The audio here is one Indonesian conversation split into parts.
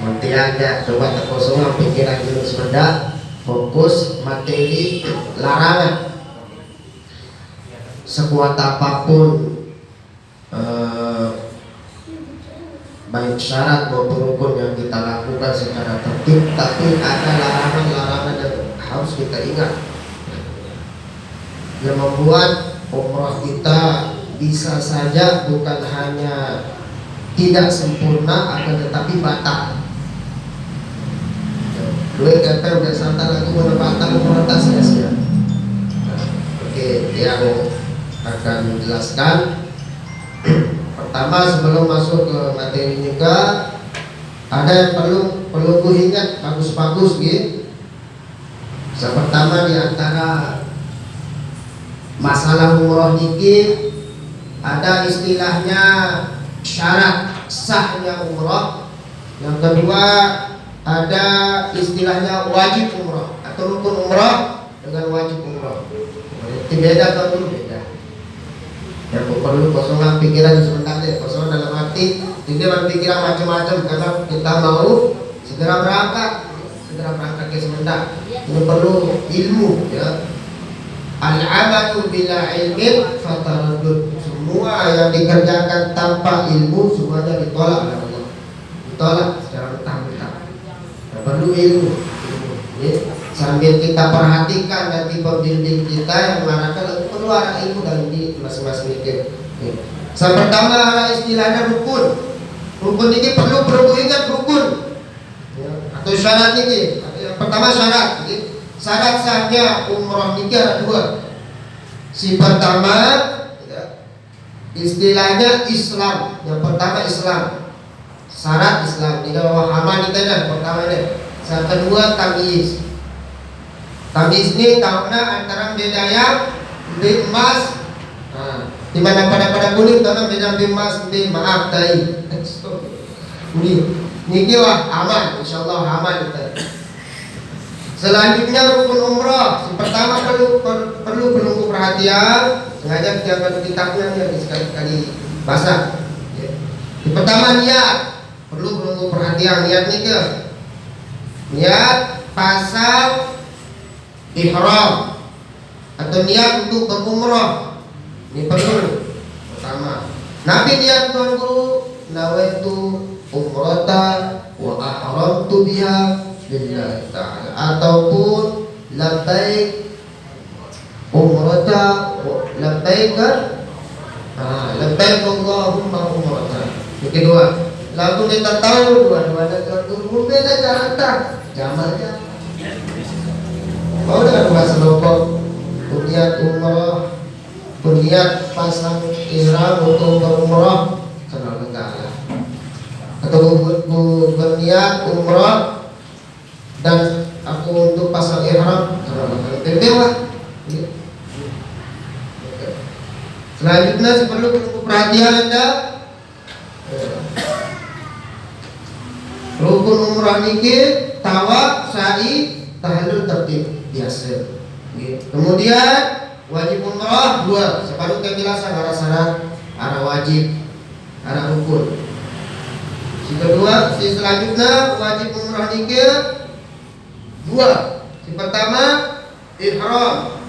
Mentianya coba terkosongan pikiran dulu sebentar, fokus materi larangan. Sekuat apapun baik syarat maupun rukun yang kita lakukan secara tertib, tapi ada larangan-larangan yang harus kita ingat, yang membuat umrah kita bisa saja bukan hanya tidak sempurna, akan tetapi batal. Dua kata udah santai lagu menempatkan umrah tak sia-sia. Oke, yang akan menjelaskan. Pertama, sebelum masuk ke materi nikah, ada yang perlu ku ingat bagus-bagus gitu. Yang pertama di antara masalah umroh nikah, ada istilahnya syarat sahnya umroh. Yang kedua ada istilahnya wajib umroh atau rukun umroh dengan wajib umroh. Itu beda atau dulu beda. Yang perlu kosongan pikiran sebentar deh, kosongan dalam hati. Tidak berpikiran macam-macam karena kita mau segera berangkat ke sebentar. Ini perlu ilmu ya. Al-amalu bila ilmin fataraddud. Semua yang dikerjakan tanpa ilmu semuanya ditolak oleh Allah. Ditolak secara mentah-mentah. Perlu ilmu. Ya. Sambil kita perhatikan nanti pembimbing kita yang mengarahkan, perlu ada ilmu dalam diri masing-masing itu. Ya. Yang pertama ada istilahnya rukun. Rukun ini perlu ingat rukun. Ya. Atau syarat ini. Yang pertama syarat. Ya. Syarat sahnya umroh ini ada dua. Si pertama ya, istilahnya Islam. Yang pertama Islam. Syarat Islam. Tidak wahaman itu kan pertama ini. Yang kedua tamyiz. Tamyiz ini tahunya antara beda yang emas. Di mana pada kulit tahunya beda emas, maaf tadi. Ini wah aman, insyaallah aman kita. Selanjutnya rukun umrah. Yang pertama perlu perhatian. Sengaja kita baca kitabnya biar sekali-kali basah. Yang pertama niat. Perlu perhatian niat nikah. Niat pasal ihram atau niat untuk berumrah. Ini perlu. Pertama, Nabi niat dulu nawaitu umrata wa ahramtu biha lillahi ta'ala, ataupun labbaik umrata labbaik labbaik Allahumma umrata. Yang kedua, lalu kita tahu dua-duanya terlalu beda cara jamalnya. Mau dengan bahasa lokal, niat umrah, niat pasang ihram untuk berumrah karena negara, atau berniat umrah dan aku untuk pasang ihram karena negara. Berbeda. Selanjutnya perlu perhatian Anda. Rukun umrah niki tawaf, sa'i, tahallul tertib biasa. Kemudian wajib umrah dua, separuh kejelasan arah syarat, arah wajib, arah rukun. Si kedua, si selanjutnya wajib umrah nikah dua. Si pertama ihram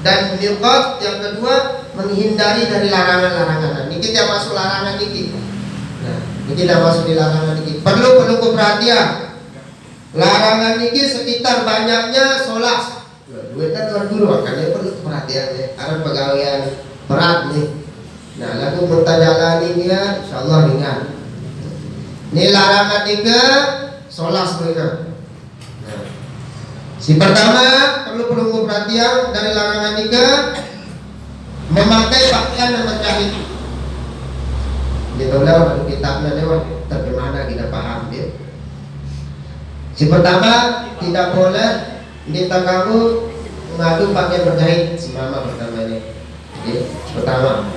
dan miqat, yang kedua menghindari dari larangan-larangan. Niki tidak masuk larangan niki. Nah, niki tidak masuk di larangan niki. Perlu perhatian. Larangan niki sekitar banyaknya sholat. Duitnya tuan dulu, makanya perlu perhatiannya. Ada pegawaian berat nih. Nah, lalu bertajalan ini ya, insyaallah ringan. Ini larangan nikah, sholat mereka. Nah, si pertama perlu perhatian dari larangan nikah, memakai pakaian yang menjahit. Kita lewat kitabnya lewat terjemahan kita paham ya. Si pertama tidak boleh kita kamu mengadu pakaian berjahit. Si mama pertama ini. Jadi, pertama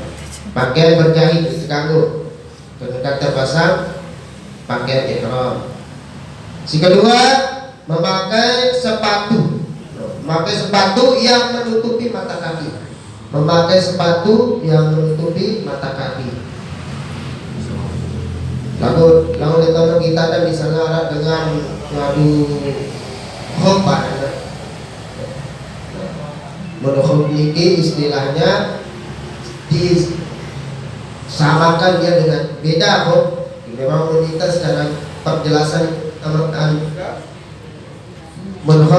pakaian berjahit di kamu. Kemudian terpasang pakaian ihram. Si kedua memakai sepatu. Memakai sepatu yang menutupi mata kaki. Memakai sepatu yang menutupi mata kaki. lalu ditono kita ada misalnya ada dengan ngadu khobar, menurut ini istilahnya disamakan dia dengan beda kok. Memang kita secara penjelasan menurut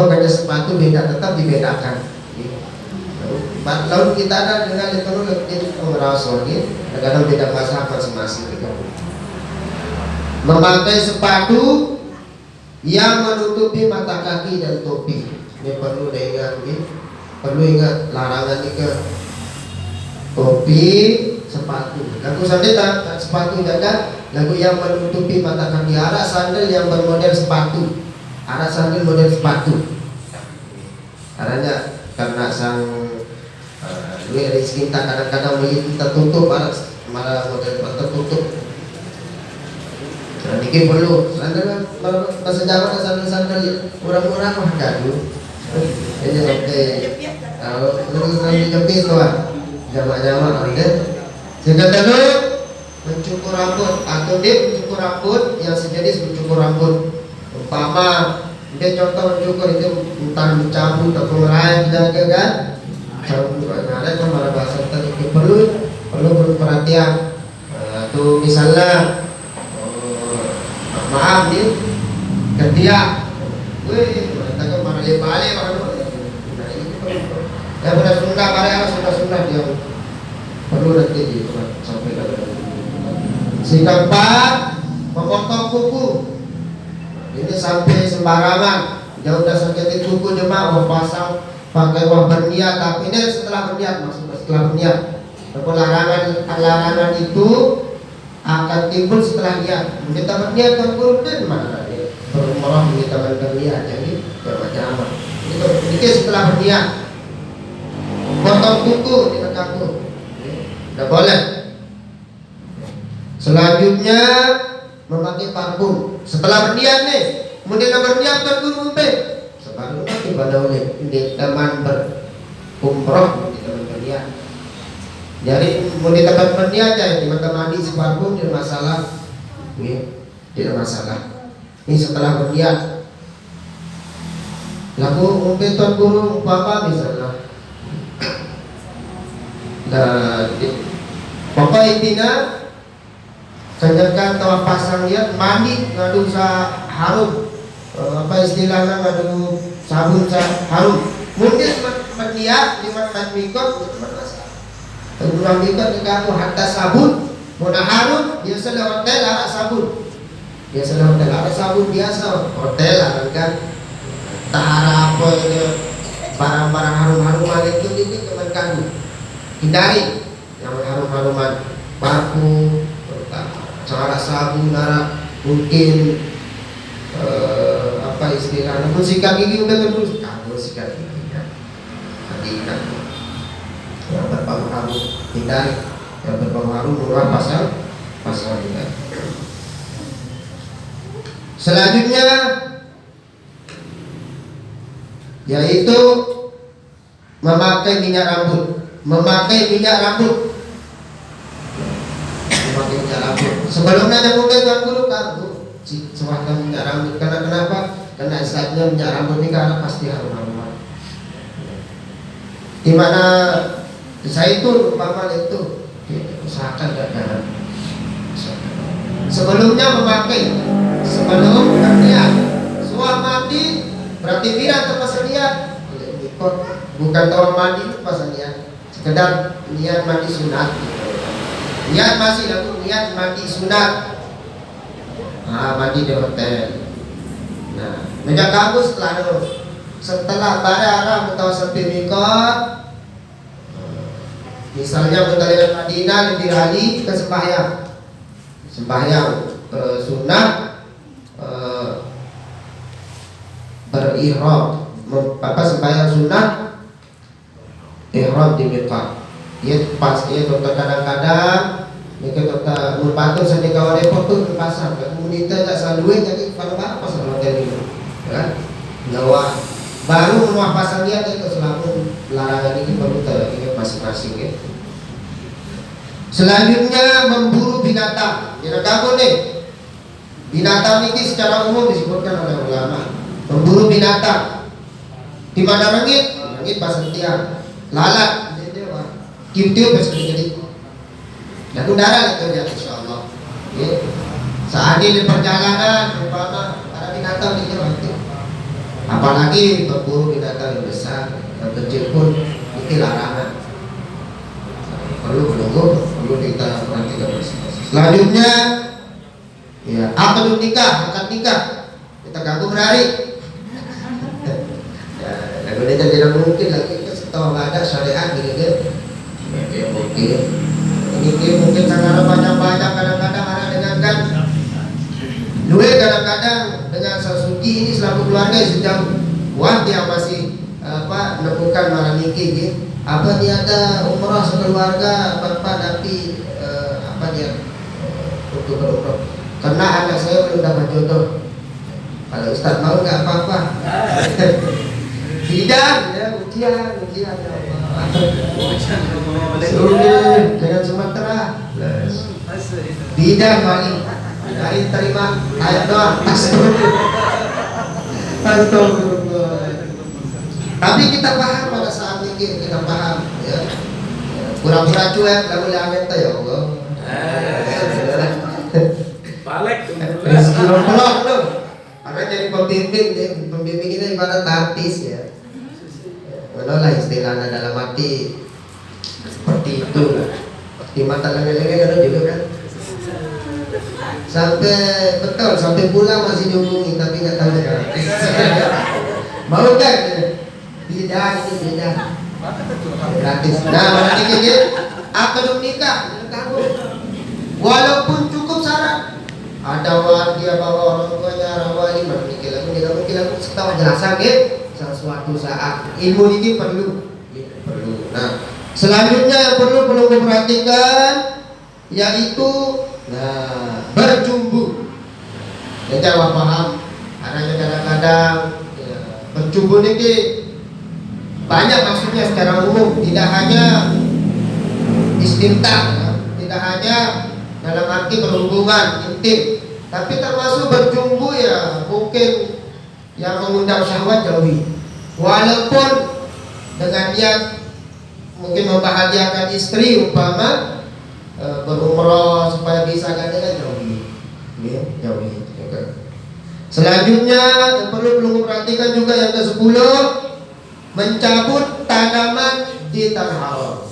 hanya sepatu beda, tetap dibedakan. Lalu kita ada dengan itu merasa ini kadang beda masalah masing-masing. Memakai sepatu yang menutupi mata kaki dan topi. Ini perlu diingat, perlu ingat larangan ini topi, sepatu. Lagu sandal sepatu jaga, lagu yang menutupi mata kaki. Ada sandal yang bermodel sepatu, ada sandal model sepatu. Karena sang rezeki kita kadang-kadang kita tutup, malah model tertutup. Nah, ini perlu sandal bahasa Jawa ada sandal murah-murah mah jadul. Ini oke. Kalau nanti jepit tuh, jama-jama ada. Sehingga dulu mencukur rambut atau dia mencukur rambut yang sejenis mencukur rambut. Umpama dia contoh mencukur itu entah mencabut atau pengerai jaga kan. Ada kan malah bahasa tadi perlu perhatian. Atau misalnya maaf nih ketiak, wih mereka kan mana dia balik mana ya pada Sunda karya Sunda dia perlu nanti di sampai si keempat memotong kuku ini sampai sembarangan jauh udah sakit kuku jemaah mau pasang pakai wah berniat, tapi ini setelah berniat maksudnya setelah berniat. Larangan itu akan timbul setelah niat. Kita berniat kan kurban mana dia berumrah kita berniat jadi bermacam. Itu setelah berniat. Potong kuku tidak kaku, tidak boleh. Selanjutnya memakai parfum. Setelah berniat nih, kemudian berniat kan kurban. Sebaru nanti pada oleh di teman berumrah di teman berniat. Jadi mau di tempat berniat ya teman-teman di parfum tidak masalah, tidak masalah. Ini setelah berniat. Lalu mungkin tuan guru bapak misalnya. Nah, pokok intinya kerjakan tawa pasang lihat mandi ngadu harum, apa istilahnya ngadu sabun harum. Mungkin berniat di mana mikot Tenggelam mikot jika aku hatta sabun, muna harum biasa lewat hotel ada sabun. Biasa lewat hotel ada sabun biasa hotel ada kan. Tahara apa ini barang-barang harum-harum itu ini teman kamu. Hindari yang harum-haruman, parfum, cara sabun, mungkin apa istilahnya sikat gigi udah terus, kamu sikat gigi kan, hatikan yang berbau harum hindari, yang berbau harum murah pasal hindari. Selanjutnya yaitu memakai minyak rambut. Memakai minyak rambut. Sebelumnya ada mungkin tuan guru kamu sewaktu minyak rambut. Kenapa? Karena saatnya minyak rambut ini karena pasti harum-haruman. Di mana saya itu umpama itu usahakan tidak. Sebelumnya memakai, sebelum berniat, suam mandi berarti niat atau pas niat, bukan tawar mandi itu pas niat. Sekedar niat mandi sunat. Niat masih lalu niat mandi sunat. Mandi di hotel. Nah, meja kamu setelah pada arah atau sampai mikot, misalnya bertalian Madinah lebih hari ke sembahyang sunat berihram, sembahyang sunat ihram di mikot. Dia pas dia kadang-kadang mereka kata merpatu sampai kawan repot tuh pasar. Kemudian tak selalu jadi pada pas hotel ini, kan? Lawan baru rumah pasar dia itu selalu larangan ini perlu ingat masing-masing ya. Selanjutnya memburu binatang. Jangan kamu nih Binatang ini secara umum disebutkan oleh ulama memburu binatang. Di mana rengit? Rengit pasang tiang. Lalat, kiu-kiu bersedikit. Dan udara itu ya insya Allah. Ya. Saat ini di perjalanan, umpama ada binatang di jalan itu. Apalagi berburu binatang yang besar, yang kecil pun itu larangan. Perlu menunggu, perlu kita perhatikan bersama. Selanjutnya, ya akad nikah, akad nikah kita ganggu berhari. Ya, ini tidak mungkin lagi setelah nggak ada syariat gitu. Ya mungkin. Ini mungkin karena banyak-banyak kadang-kadang ada dengan kan. Duit kadang-kadang dengan Sasuki ini selaku keluarga sedang wah dia masih menemukan malam niki gitu. Apa dia ada umrah sekeluarga apa nanti dia untuk berumrah. Karena anak saya belum dapat jodoh. Kalau Ustaz mau nggak apa-apa. Tidak, ya ujian ya Allah. Sudah dengan Sumatera. Tidak paling. Dari terima ayat doang. Astagfirullah. Tapi kita paham pada saat ini kita paham ya. Pura-pura cuek lalu amin ya Allah. Balik. Belum. Karena jadi pembimbing ini ibarat artis ya. Lah istilahnya dalam arti seperti itu. Di mata lagi-lagi ada juga kan. Sampai pulang masih dihubungi tapi nggak tahu sekarang. Mau kan? Tidak, ini beda. Gratis. Nah, berarti gini, akad nikah, kamu. Walaupun cukup syarat, ada dia bawa orang tuanya, rawali, menikah lagu, setahu jelasan gitu. Sesuatu saat ilmu ini perlu. Nah, selanjutnya yang perlu diperhatikan yaitu berjumbu. Ya jawab paham. Karena kadang-kadang berjumbu ini banyak maksudnya secara umum, tidak hanya istimta, tidak hanya dalam arti berhubungan intim, tapi termasuk berjumbu ya mungkin yang mengundang syahwat jauhi. Walaupun dengan niat mungkin membahagiakan istri umpama berumrah supaya bisa gandengan jauhi. Ya, jauhi. Selanjutnya yang perlu perhatikan juga yang ke-10, mencabut tanaman di tanah haram.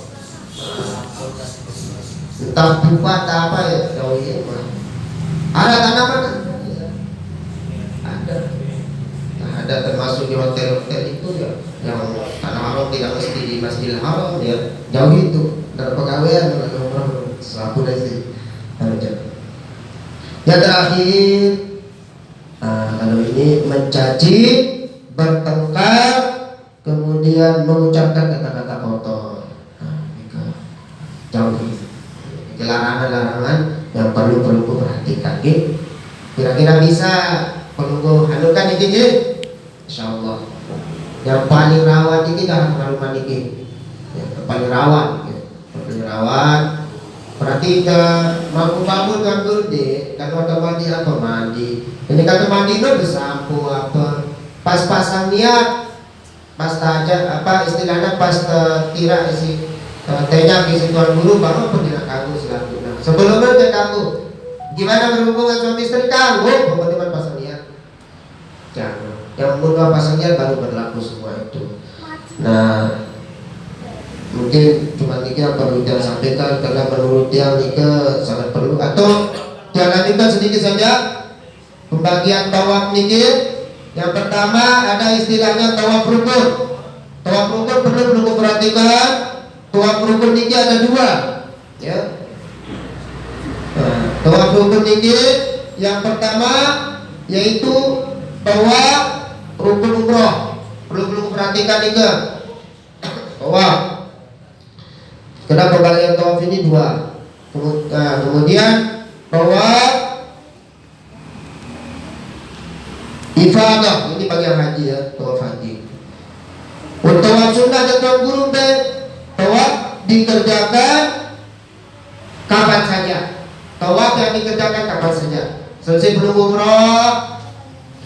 Entah bufat apa ya jauhi. Ada tanaman kan? Ada termasuk di hotel-hotel itu ya yang tanah haram tidak mesti di Masjidil Haram ya jauhi itu dari pegawaian atau umrah selaku dari yang terakhir kalau ini mencaci, bertengkar, kemudian mengucapkan kata-kata kotor, jauhi. Larangan-larangan yang perlu perhatikan. Kira-kira bisa perlu halukan ini. Insyaallah. Yang paling rawan ini dah halukan ini. Yang paling rawan. Paling rawan. Berarti mampu bangun kan berde, kan waktu mandi apa mandi. Ini kata mandi itu bersampo apa. Pas pasang niat, pas aja apa istilahnya pas tira isi tehnya isi tuan guru baru pendidik kamu selanjutnya. Sebelumnya dia kamu gimana berhubungan suami istri kamu, pokoknya pasang niat. Jangan. Yang mudah pasang niat baru berlaku semua itu. Nah, mungkin cuma ini yang perlu dia sampaikan karena menurut dia ini sangat perlu. Atau dia lanjutkan sedikit saja pembagian tawaf niki. Yang pertama ada istilahnya tawaf rukun. Tawaf rukun perlu perhatikan. Tawaf rukun niki ada dua, ya. Tawaf rukun niki yang pertama yaitu tawaf rukun umroh. Perlu perhatikan niki. Tawaf. Karena pembagian tawaf ini dua. Kemudian tawaf ifadah, ini bagian haji ya, tawaf haji. Untuk tawaf sunnah dan tawaf guru tawaf dikerjakan kapan saja. Tawaf yang dikerjakan kapan saja. selesai belum umroh,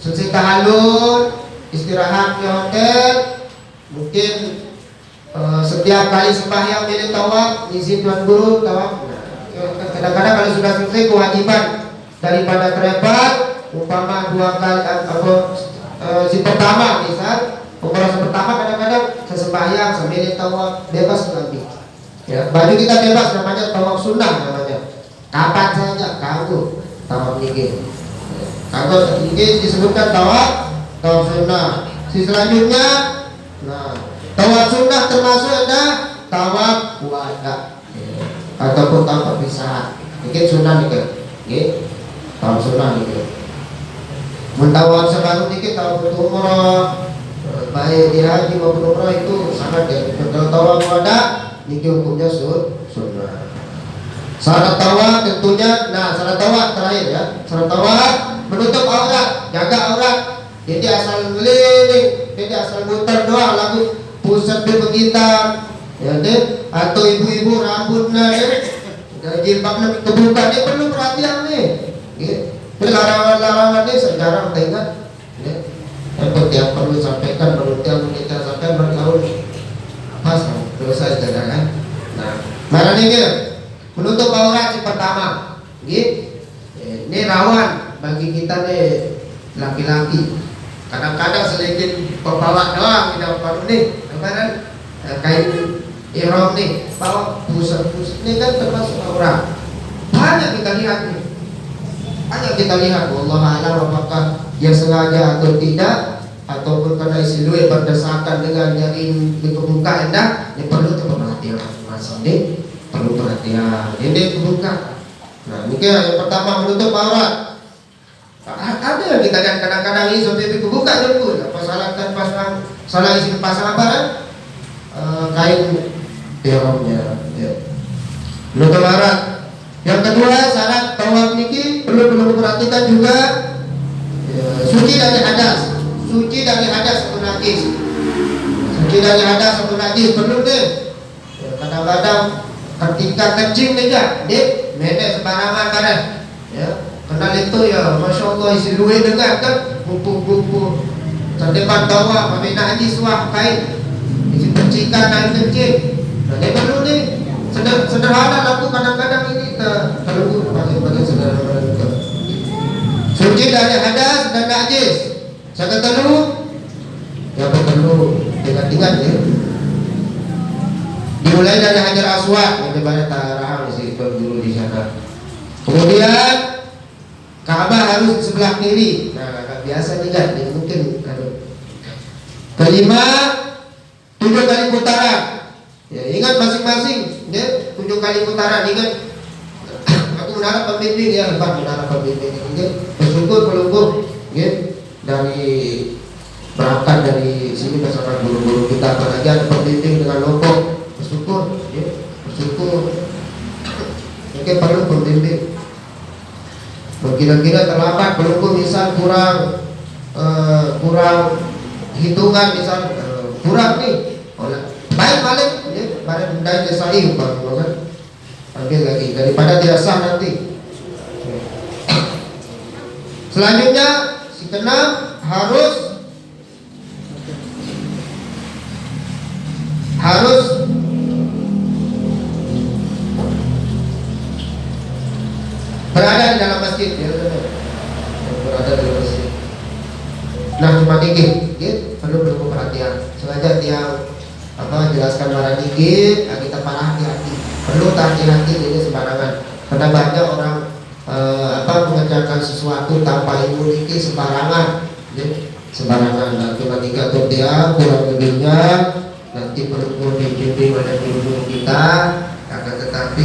selesai tahallul, istirahat di hotel, mungkin setiap kali sembahyang milih tawaf, izin tuan guru tawaf. Nah, kadang-kadang kalau sudah selesai kewajiban daripada travel, umpama 2 kali atau si pertama misal umroh pertama, kadang-kadang sesembahyang sambil tawaf bebas nanti. Ya, baju kita bebas, namanya tawaf sunnah namanya. Kapan saja kagum tawaf niki. Kagum niki disebutkan tawaf sunnah. Si selanjutnya, nah tawaf sunnah termasuk ada tawaf wada ataupun tawaf perpisahan. Mungkin sunnah niki, tawaf sunnah niki. Mentawaf sebaru niki tawaf umroh, baik di haji maupun umroh itu sangat ya. Kalau tawaf wada niki hukumnya sunnah. Syarat tawaf tentunya, nah syarat tawaf terakhir ya. Syarat tawaf menutup aurat, jaga aurat. Jadi asal ngeliling, jadi asal muter doang lagu pusat begitu ya deh. Atau ibu-ibu rambutnya ya, jilbabnya kebuka, dia perlu perhatian nih. Ini larangan-larangan ini sejarah tengah. Yang perlu sampaikan, perlu kita sampaikan bergaul pas dosa jaga kan. Nah, mana nih menutup aurat yang pertama, ini rawan bagi kita nih laki-laki. Kadang-kadang sedikit pembawa doang tidak perlu nih, kadang kain ihram nih, bawa pusat-pusat ini kan termasuk aurat. Banyak kita lihat nih, banyak kita lihat. Wallahu a'lam apakah dia sengaja atau tidak, ataupun karena isi duit berdasarkan dengan jaring kebuka endah, ini perlu perhatian mas ini. Perlu perhatian, ini kebuka. Nah, mungkin yang pertama menutup aurat. Ada yang kita lihat kadang-kadang ini sampai kebuka dulu. Pas salah isi pasang apa kan? Kain ihramnya. Ya. Menutup aurat. Yang kedua syarat tawaf niki perlu perhatikan juga suci dari hadas, suci dari hadas atau najis. Suci dari hadas atau najis perlu deh. Kadang-kadang ketika kencing aja, dek, menek sembarangan kan, ya. Kenal itu ya, masya Allah isi luwe dengar kan, buku-buku, terdepan bawah, kami najis wah kain, isi percikan kain kencing. Nah, dia perlu nih, sederhana laku kadang-kadang ini perlu pakai sederhana juga. Suci dari hadas dan najis. Saya kata dulu, ya perlu ingat-ingat ya. Dimulai dari Hajar Aswad, yang banyak tarah di situ dulu di sana. Kemudian Ka'bah harus di sebelah kiri. Nah, biasa nih kan, jadi mungkin. Kelima, 7 kali putaran. Ya, ingat masing-masing, ya, 7 kali putaran. Ingat, aku menara pembimbing ya, lepas menara pembimbing. Ingat, bersyukur pelungguh, ya, dari berangkat dari sini bersama guru-guru kita pengajar pembimbing dengan Lombok. Bersyukur, ya, bersyukur. Mungkin perlu pembimbing. Kira-kira terlambat, pelunggu misal kurang hitungan misal kurang nih, balik, ya, balik benda desai kan, ambil lagi daripada tidak sah nanti. Selanjutnya si keenam harus berada di dalam masjid, ya, berada di dalam masjid. Nah, cuma dikit, perlu perhatian. Sengaja dia jelaskan barang dikit, kita parah hati-hati. Perlu hati-hati ini sembarangan. Karena banyak orang mengerjakan sesuatu tanpa ilmu dikit sembarangan, ya, sembarangan. Dan cuma dikit dia kurang lebihnya nanti perlu bimbing pada guru kita. Akan tetapi